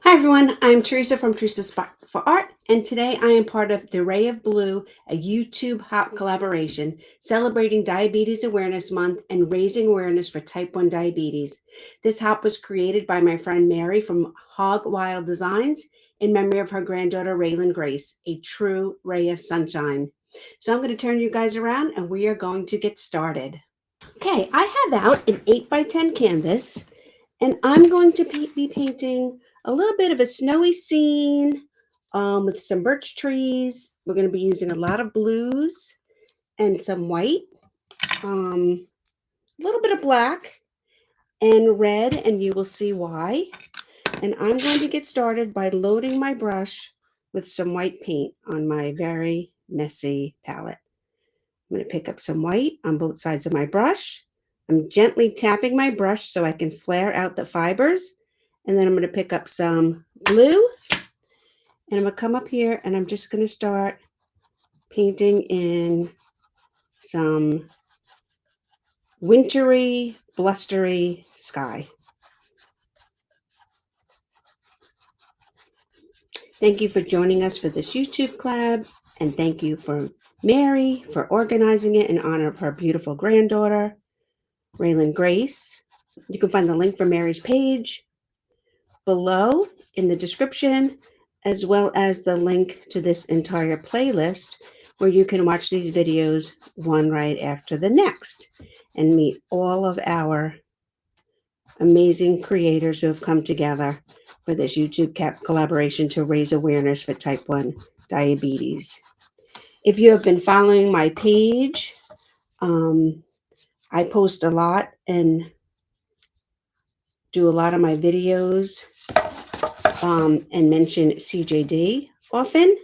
Hi everyone, I'm Teresa from Teresa Spot for Art, and today I am part of the Rae of Blue, a YouTube hop collaboration celebrating Diabetes Awareness Month and raising awareness for type 1 diabetes. This hop was created by my friend Mary from Hawg Wild Designs in memory of her granddaughter Raelyn Grace, a true ray of sunshine. So I'm going to turn you guys around and we are going to get started. Okay, I have out an 8x10 canvas and I'm going to be painting a little bit of a snowy scene with some birch trees. We're going to be using a lot of blues and some white, a little bit of black and red, and you will see why. And I'm going to get started by loading my brush with some white paint on my very messy palette. I'm going to pick up some white on both sides of my brush. I'm gently tapping my brush so I can flare out the fibers. And then I'm going to pick up some blue. And I'm going to come up here and I'm just going to start painting in some wintry, blustery sky. Thank you for joining us for this YouTube collab. And thank you for Mary for organizing it in honor of her beautiful granddaughter, Raelyn Grace. You can find the link for Mary's page below in the description, as well as the link to this entire playlist where you can watch these videos one right after the next and meet all of our amazing creators who have come together for this YouTube collaboration to raise awareness for type 1 diabetes. If you have been following my page, I post a lot and do a lot of my videos and mention CJD often.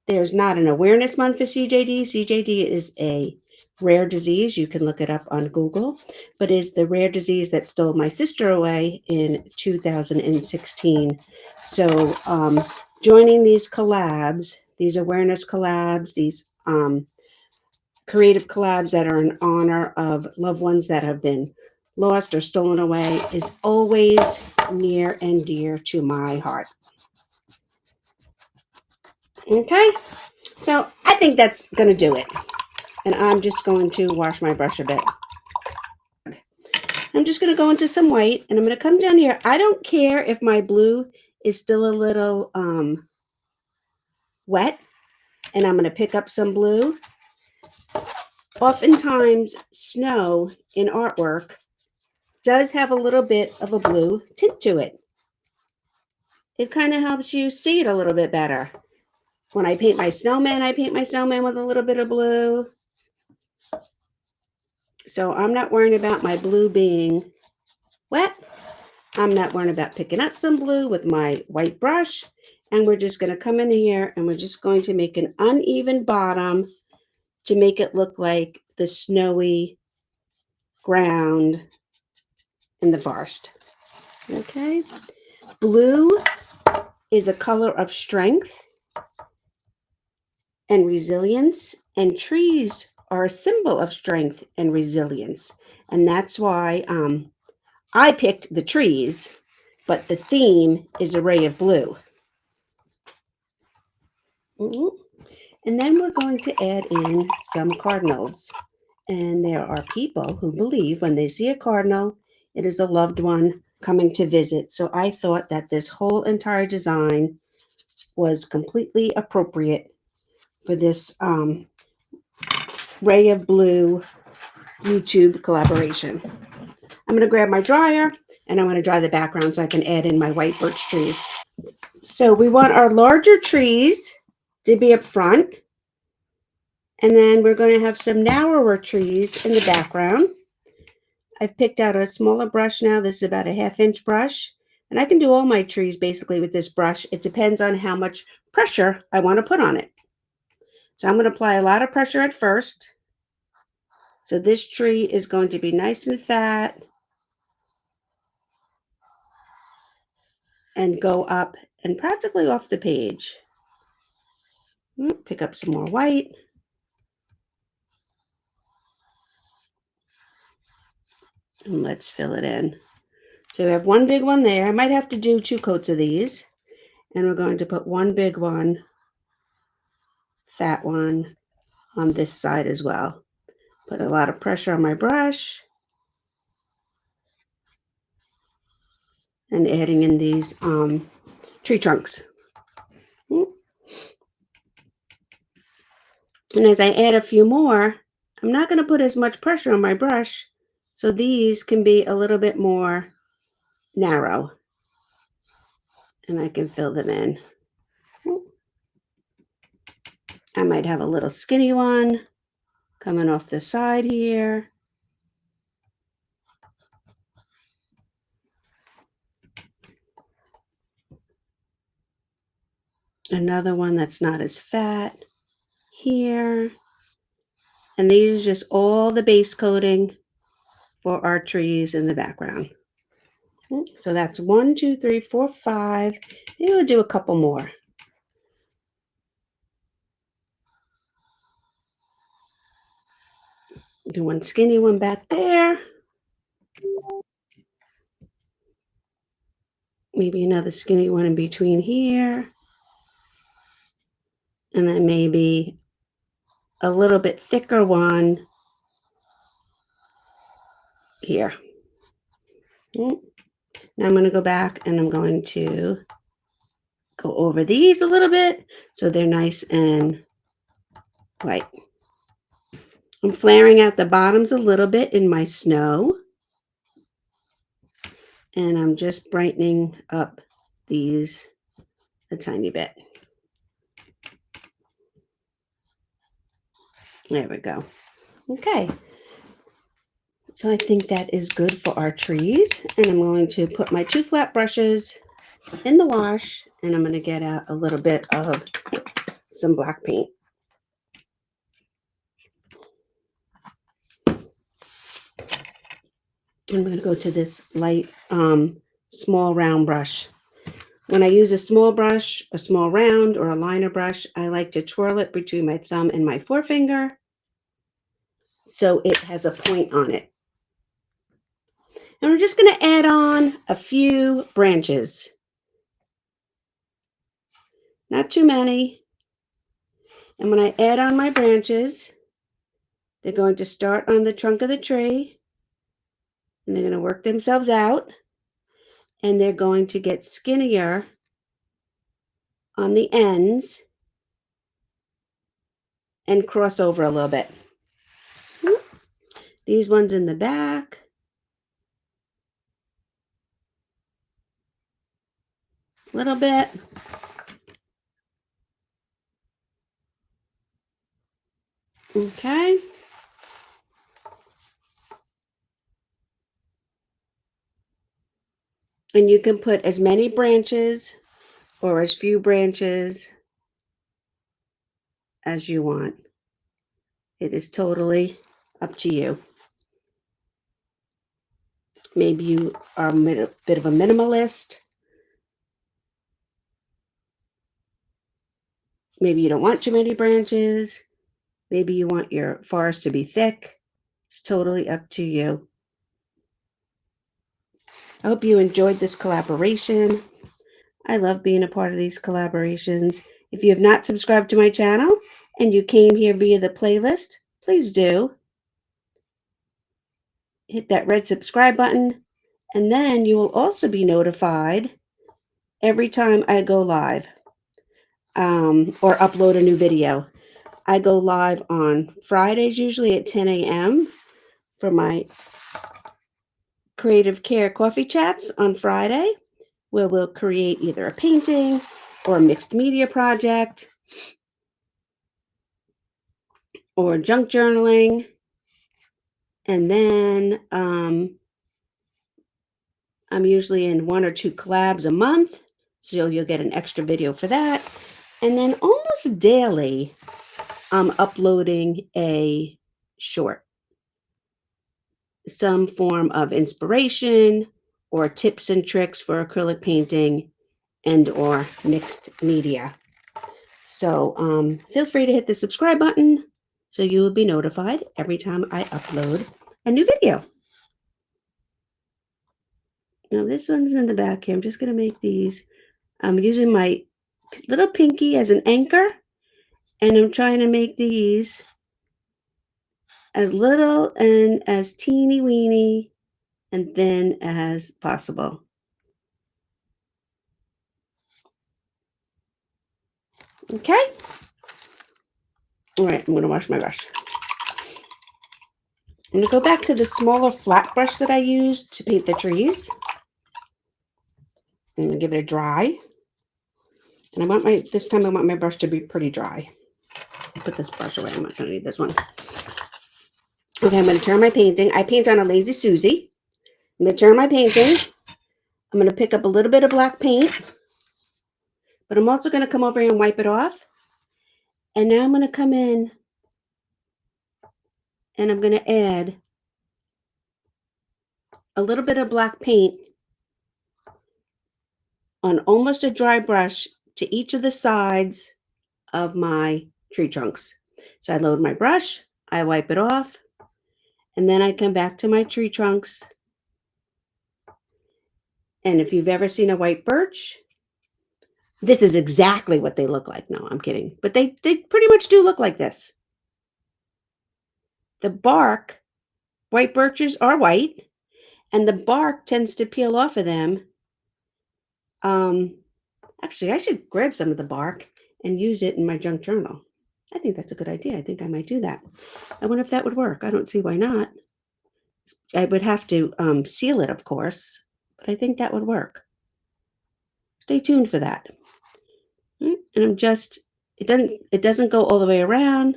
There's not an awareness month for CJD. CJD is a rare disease. You can look it up on Google, but is the rare disease that stole my sister away in 2016. So joining these collabs, these awareness collabs, these creative collabs that are in honor of loved ones that have been lost or stolen away is always near and dear to my heart. Okay, so I think that's going to do it. And I'm just going to wash my brush a bit. I'm just going to go into some white and I'm going to come down here. I don't care if my blue is still a little wet, and I'm going to pick up some blue. Oftentimes, snow in artwork does have a little bit of a blue tint to it. It kind of helps you see it a little bit better. When I paint my snowman, I paint my snowman with a little bit of blue. So I'm not worrying about my blue being wet. I'm not worrying about picking up some blue with my white brush. And we're just going to come in here and we're just going to make an uneven bottom to make it look like the snowy ground in the forest. Okay. Blue is a color of strength and resilience, and trees are a symbol of strength and resilience. And that's why I picked the trees, but the theme is a ray of blue. And then we're going to add in some cardinals. And there are people who believe when they see a cardinal, it is a loved one coming to visit. So I thought that this whole entire design was completely appropriate for this Rae of Blue YouTube collaboration. I'm going to grab my dryer and I'm going to dry the background so I can add in my white birch trees. So we want our larger trees to be up front. And then we're going to have some narrower trees in the background. I've picked out a smaller brush now. This is about a 1/2 inch brush. And I can do all my trees basically with this brush. It depends on how much pressure I want to put on it. So I'm going to apply a lot of pressure at first. So this tree is going to be nice and fat and go up and practically off the page. Pick up some more white. And let's fill it in. So we have one big one there. I might have to do 2 coats of these. And we're going to put one big one, fat one, on this side as well. Put a lot of pressure on my brush. And adding in these tree trunks. And as I add a few more, I'm not going to put as much pressure on my brush, so these can be a little bit more narrow. And I can fill them in. I might have a little skinny one coming off the side here. Another one that's not as fat here. And these are just all the base coating for our trees in the background. So that's 1, 2, 3, 4, 5. Maybe we'll do a couple more. Do one skinny one back there. Maybe another skinny one in between here. And then maybe a little bit thicker one here. Now I'm going to go back and I'm going to go over these a little bit so they're nice and white. I'm flaring out the bottoms a little bit in my snow. And I'm just brightening up these a tiny bit. There we go. Okay. So I think that is good for our trees. And I'm going to put my 2 flat brushes in the wash, and I'm going to get out a little bit of some black paint. I'm going to go to this light, small round brush. When I use a small brush, a small round, or a liner brush, I like to twirl it between my thumb and my forefinger so it has a point on it. And we're just going to add on a few branches. Not too many. And when I add on my branches, they're going to start on the trunk of the tree. And they're going to work themselves out. And they're going to get skinnier on the ends and cross over a little bit. These ones in the back. A little bit. Okay. And you can put as many branches or as few branches as you want. It is totally up to you. Maybe you are a bit of a minimalist. Maybe you don't want too many branches. Maybe you want your forest to be thick. It's totally up to you. I hope you enjoyed this collaboration. I love being a part of these collaborations. If you have not subscribed to my channel and you came here via the playlist, please do. Hit that red subscribe button, and then you will also be notified every time I go live or upload a new video. I go live on Fridays, usually at 10 a.m. for my Creative Care Coffee Chats on Friday, where we'll create either a painting or a mixed media project or junk journaling. And then I'm usually in 1 or 2 collabs a month, so you'll get an extra video for that. And then almost daily, I'm uploading a short, some form of inspiration or tips and tricks for acrylic painting and or mixed media. So feel free to hit the subscribe button so you will be notified every time I upload a new video. Now this one's in the back here. I'm just going to make these I'm using my little pinky as an anchor, and I'm trying to make these as little and as teeny weeny and thin as possible. Okay? All right, I'm going to wash my brush. I'm going to go back to the smaller flat brush that I used to paint the trees. I'm going to give it a dry. And this time I want my brush to be pretty dry. I'll put this brush away. I'm not going to need this one. Okay, I'm going to turn my painting. I paint on a Lazy Susie. I'm going to turn my painting. I'm going to pick up a little bit of black paint. But I'm also going to come over here and wipe it off. And now I'm going to come in and I'm going to add a little bit of black paint on almost a dry brush to each of the sides of my tree trunks. So I load my brush, I wipe it off, and then I come back to my tree trunks. And if you've ever seen a white birch, this is exactly what they look like. No, I'm kidding. But they pretty much do look like this. The bark, white birches are white, and the bark tends to peel off of them. Actually, I should grab some of the bark and use it in my junk journal. I think that's a good idea. I think I might do that. I wonder if that would work. I don't see why not. I would have to seal it, of course, but I think that would work. Stay tuned for that. And I'm just, it doesn't go all the way around.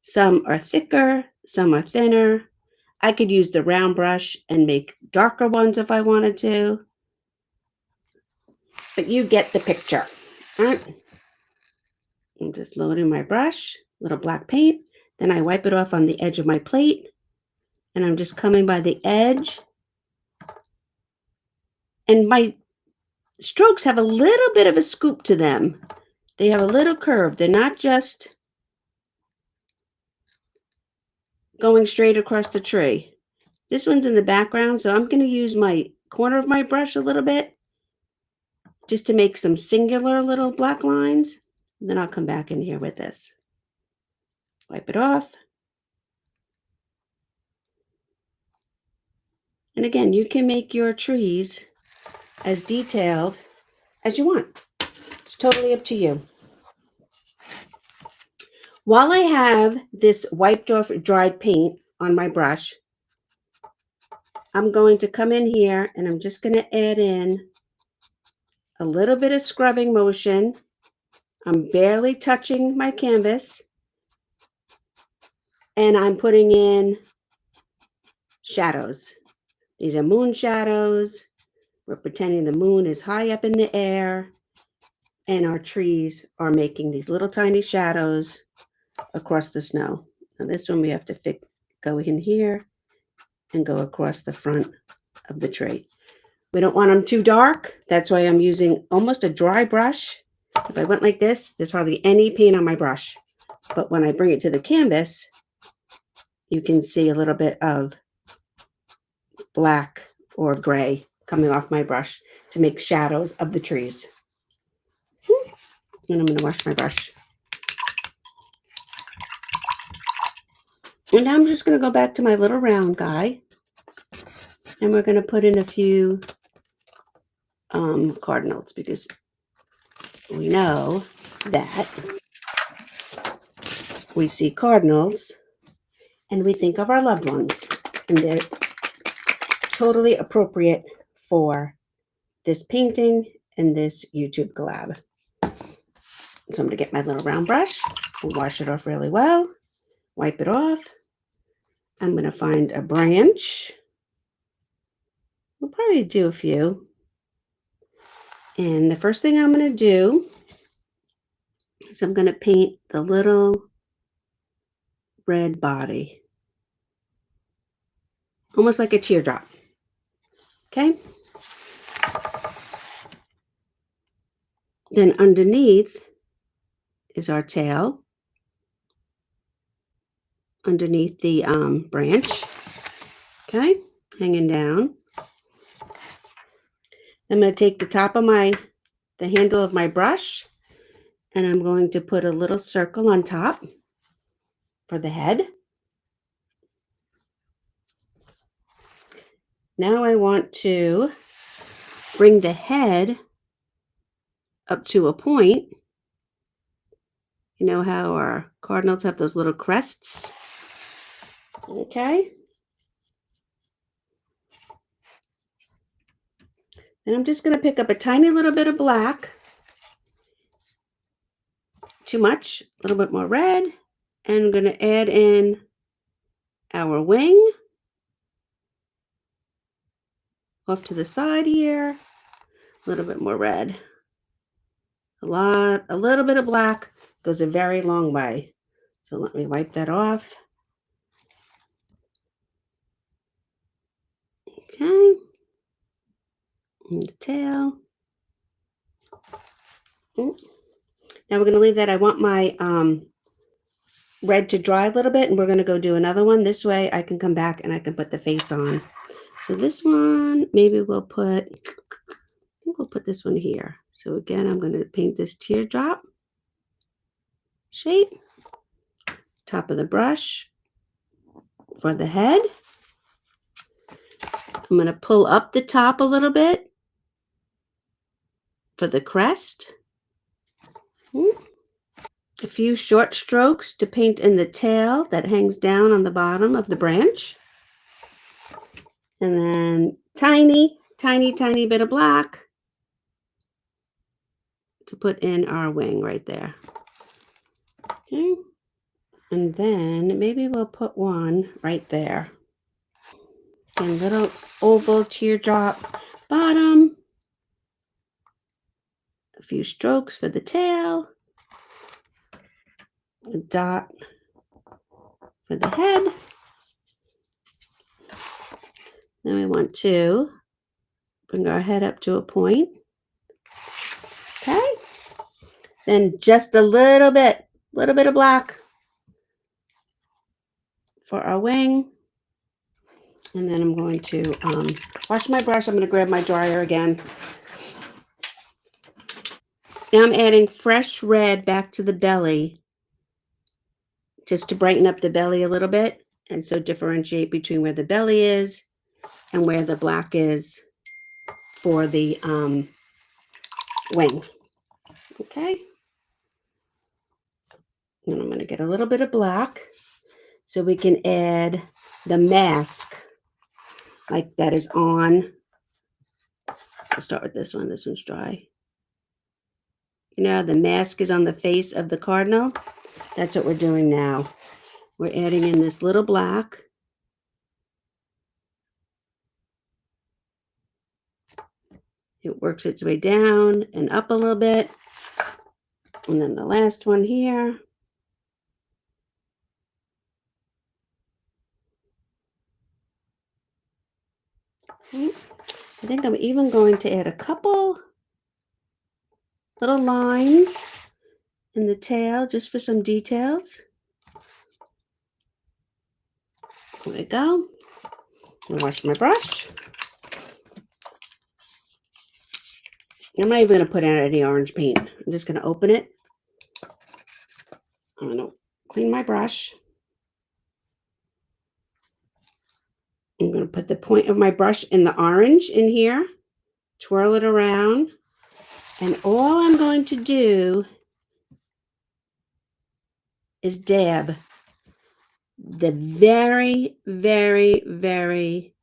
Some are thicker, some are thinner. I could use the round brush and make darker ones if I wanted to. But you get the picture. All right. I'm just loading my brush, little black paint. Then I wipe it off on the edge of my plate. And I'm just coming by the edge. And my strokes have a little bit of a scoop to them. They have a little curve. They're not just going straight across the tree. This one's in the background, so I'm going to use my corner of my brush a little bit just to make some singular little black lines. And then I'll come back in here with this. Wipe it off. And again, you can make your trees as detailed as you want. It's totally up to you. While I have this wiped off dried paint on my brush, I'm going to come in here and I'm just going to add in a little bit of scrubbing motion. I'm barely touching my canvas. And I'm putting in shadows. These are moon shadows. We're pretending the moon is high up in the air. And our trees are making these little tiny shadows across the snow. Now this one we have to go in here and go across the front of the tree. We don't want them too dark. That's why I'm using almost a dry brush. If I went like this, there's hardly any paint on my brush. But when I bring it to the canvas, you can see a little bit of black or gray coming off my brush to make shadows of the trees. And I'm going to wash my brush. And now I'm just going to go back to my little round guy. And we're going to put in a few cardinals because we know that we see cardinals and we think of our loved ones. And they're totally appropriate for this painting and this YouTube collab. So I'm going to get my little round brush and wash it off really well. Wipe it off. I'm going to find a branch. We'll probably do a few. And the first thing I'm going to do is I'm going to paint the little red body. Almost like a teardrop. Okay? Then underneath is our tail. Underneath the branch. Okay? Hanging down. I'm going to take the top of my the handle of my brush, and I'm going to put a little circle on top for the head. Now I want to bring the head up to a point. You know how our cardinals have those little crests? Okay. And I'm just going to pick up a tiny little bit of black. Too much, a little bit more red. And I'm going to add in our wing off to the side here. A little bit more red. A little bit of black goes a very long way. So let me wipe that off. Okay. And the tail. Now we're going to leave that. I want my red to dry a little bit, and we're going to go do another one. This way I can come back and I can put the face on. So this one, maybe we'll put this one here. So again, I'm going to paint this teardrop shape. Top of the brush for the head. I'm going to pull up the top a little bit for the crest. A few short strokes to paint in the tail that hangs down on the bottom of the branch. And then tiny, tiny, tiny bit of black to put in our wing right there. Okay. And then maybe we'll put one right there. And little oval teardrop bottom. A few strokes for the tail. A dot for the head. Then we want to bring our head up to a point. Okay. Then just a little bit of black for our wing. And then I'm going to wash my brush. I'm going to grab my dryer again. Now I'm adding fresh red back to the belly just to brighten up the belly a little bit, and so differentiate between where the belly is and where the black is for the wing. Okay. And I'm going to get a little bit of black so we can add the mask like that is on. I'll start with this one. This one's dry. You know, the mask is on the face of the cardinal. That's what we're doing now. We're adding in this little black. It works its way down and up a little bit. And then the last one here. Okay. I think I'm even going to add a couple little lines in the tail just for some details. There we go. I'll wash my brush. I'm not even going to put in any orange paint. I'm just going to open it. I'm going to clean my brush. I'm going to put the point of my brush in the orange in here. Twirl it around. And all I'm going to do is dab the very, very, very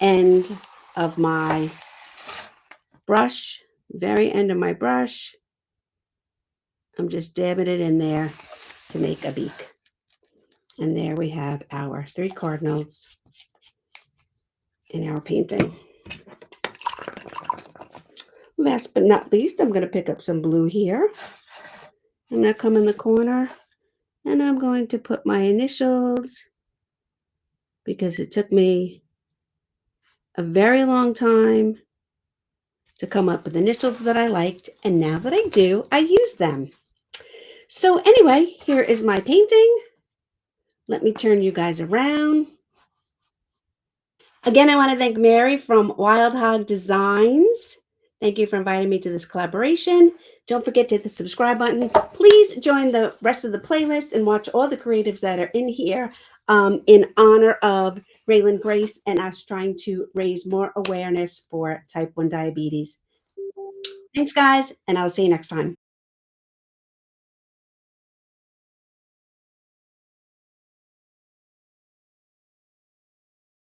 end of my brush. Very end of my brush. I'm just dabbing it in there to make a beak. And there we have our 3 cardinals in our painting. Last but not least, I'm going to pick up some blue here. I'm going to come in the corner and I'm going to put my initials, because it took me a very long time to come up with initials that I liked. And now that I do, I use them. So anyway, here is my painting. Let me turn you guys around. Again, I want to thank Mary from Wild Hog Designs Thank you for inviting me to this collaboration. Don't forget to hit the subscribe button. Please join the rest of the playlist and watch all the creatives that are in here in honor of Raelyn Grace and us trying to raise more awareness for type 1 diabetes. Thanks, guys, and I'll see you next time.